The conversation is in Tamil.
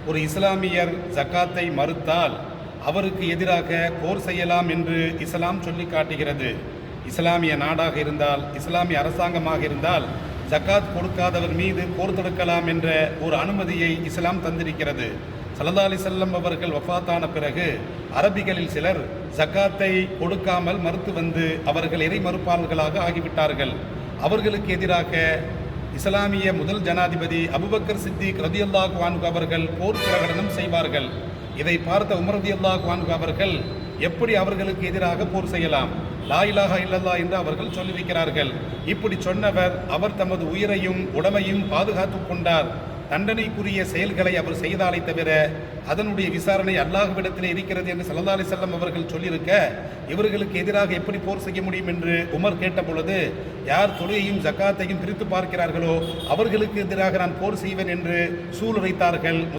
ஒரு இஸ்லாமியர் ஜக்காத்தை மறுத்தால் அவருக்கு எதிராக போர் செய்யலாம் என்று இஸ்லாம் சொல்லி காட்டுகிறது. இஸ்லாமிய நாடாக இருந்தால், இஸ்லாமிய அரசாங்கமாக இருந்தால் ஜக்காத் கொடுக்காதவர் மீது போர் தொடுக்கலாம் என்ற ஒரு அனுமதியை இஸ்லாம் தந்திருக்கிறது. ஸல்லல்லாஹு அலைஹி வஸல்லம் அவர்கள் வஃபாத்தான பிறகு அரபிகளில் சிலர் ஜக்காத்தை கொடுக்காமல் மறுத்து வந்து அவர்கள் இறை மறுப்பாளர்களாக ஆகிவிட்டார்கள். அவர்களுக்கு எதிராக இஸ்லாமிய முதல் ஜனாதிபதி அபூபக்கர் சித்திக் ரலியல்லாஹு அன்ஹு அவர்கள் போர் பிரகடனம் செய்வார்கள். இதை பார்த்த உமர் ரலியல்லாஹு அன்ஹு அவர்கள் எப்படி அவர்களுக்கு எதிராக போர் செய்யலாம், லா இலாஹா இல்லல்லாஹ் என்று அவர்கள் சொல்லியிருக்கிறார்கள். இப்படி சொன்னவர் அவர் தமது உயிரையும் உடமையும் பாதுகாத்து கொண்டார். தண்டனைக்குரிய செயல்களை அவர் செய்தாலே தவிர அதனுடைய விசாரணை அல்லாஹ்விடத்தில் இருக்கிறது என்று ஸல்லல்லாஹு அலைஹி வஸல்லம் அவர்கள் சொல்லியிருக்க, இவர்களுக்கு எதிராக எப்படி போர் செய்ய முடியும் என்று உமர் கேட்ட பொழுது, யார் தொழுகையும் ஜக்காத்தையும் பிரித்து பார்க்கிறார்களோ அவர்களுக்கு எதிராக நான் போர் செய்வேன் என்று சூளுரைத்தார்கள்.